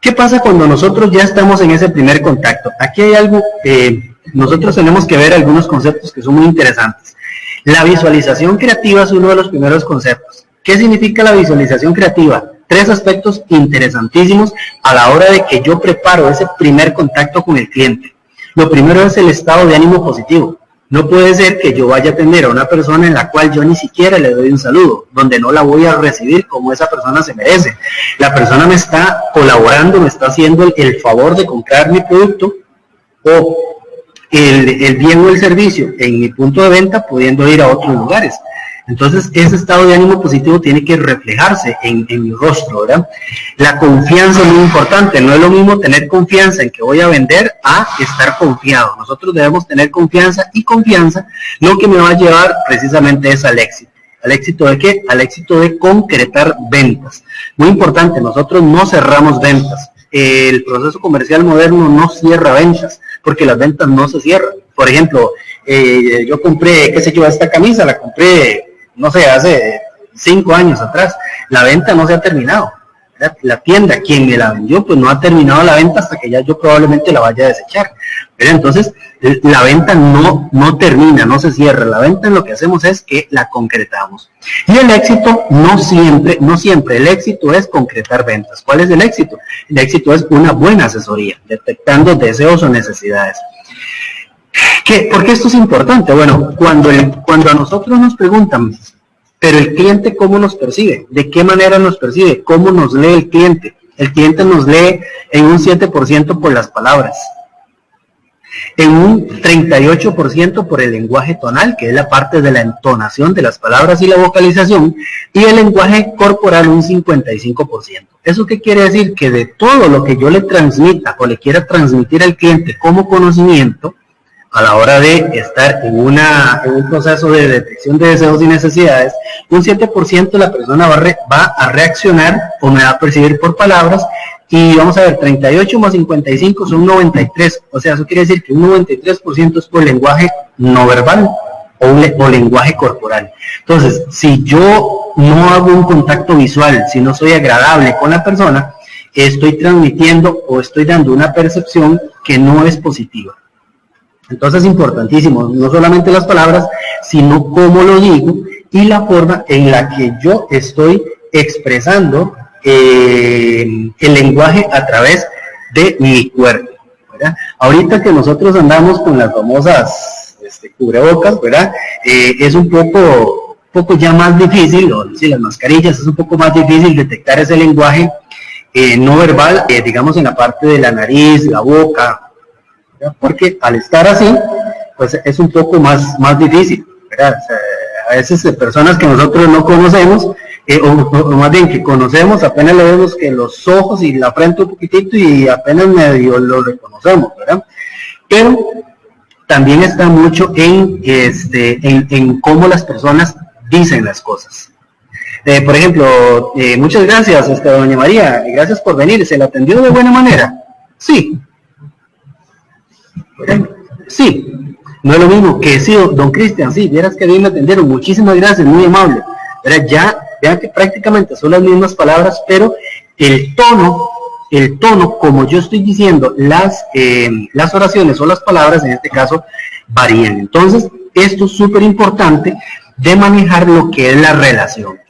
¿Qué pasa cuando nosotros ya estamos en ese primer contacto? Aquí hay algo, nosotros tenemos que ver algunos conceptos que son muy interesantes. La visualización creativa es uno de los primeros conceptos. ¿Qué significa la visualización creativa? Tres aspectos interesantísimos a la hora de que yo preparo ese primer contacto con el cliente. Lo primero es el estado de ánimo positivo. No puede ser que yo vaya a atender a una persona en la cual yo ni siquiera le doy un saludo, donde no la voy a recibir como esa persona se merece. La persona me está colaborando, me está haciendo el favor de comprar mi producto o el bien o el servicio en mi punto de venta, pudiendo ir a otros lugares. Entonces, ese estado de ánimo positivo tiene que reflejarse en mi rostro, ¿verdad? La confianza es muy importante. No es lo mismo tener confianza en que voy a vender a estar confiado. Nosotros debemos tener confianza, y confianza lo que me va a llevar precisamente es al éxito. ¿Al éxito de qué? Al éxito de concretar ventas. Muy importante, nosotros no cerramos ventas. El proceso comercial moderno no cierra ventas, porque las ventas no se cierran. Por ejemplo, yo compré, qué sé yo, esta camisa, la compré, no sé, hace 5 años atrás. La venta no se ha terminado. La tienda, quien me la vendió, pues no ha terminado la venta hasta que ya yo probablemente la vaya a desechar. Pero entonces, la venta no termina, no se cierra. La venta, lo que hacemos es que la concretamos. Y el éxito no siempre, el éxito es concretar ventas. ¿Cuál es el éxito? El éxito es una buena asesoría, detectando deseos o necesidades. ¿Por qué esto es importante? Bueno, cuando a nosotros nos preguntan, pero el cliente ¿cómo nos percibe? ¿De qué manera nos percibe? ¿Cómo nos lee el cliente? El cliente nos lee en un 7% por las palabras, en un 38% por el lenguaje tonal, que es la parte de la entonación de las palabras y la vocalización, y el lenguaje corporal un 55%. ¿Eso qué quiere decir? Que de todo lo que yo le transmita o le quiera transmitir al cliente como conocimiento, a la hora de estar en un proceso de detección de deseos y necesidades, un 7% la persona va a reaccionar o me va a percibir por palabras, y vamos a ver, 38 más 55 son 93, o sea, eso quiere decir que un 93% es por lenguaje no verbal o lenguaje corporal. Entonces, si yo no hago un contacto visual, si no soy agradable con la persona, estoy transmitiendo o estoy dando una percepción que no es positiva. Entonces es importantísimo, no solamente las palabras, sino cómo lo digo y la forma en la que yo estoy expresando el lenguaje a través de mi cuerpo, ¿verdad? Ahorita que nosotros andamos con las famosas cubrebocas, ¿verdad? Es un poco ya más difícil, o si las mascarillas, es un poco más difícil detectar ese lenguaje no verbal, digamos en la parte de la nariz, la boca, porque al estar así, pues es un poco más difícil, ¿verdad? O sea, a veces personas que nosotros no conocemos, o más bien que conocemos, apenas le vemos que los ojos y la frente un poquitito y apenas medio lo reconocemos, ¿verdad? Pero también está mucho en cómo las personas dicen las cosas. Por ejemplo, muchas gracias, doña María, gracias por venir, ¿se la atendió de buena manera? Sí. Sí, no es lo mismo que sí, don Cristian, sí, vieras que bien me atendieron, muchísimas gracias, muy amable. ¿Verdad? Ya, vean que prácticamente son las mismas palabras, pero el tono, como yo estoy diciendo, las oraciones o las palabras, en este caso, varían. Entonces, esto es súper importante de manejar lo que es la relación.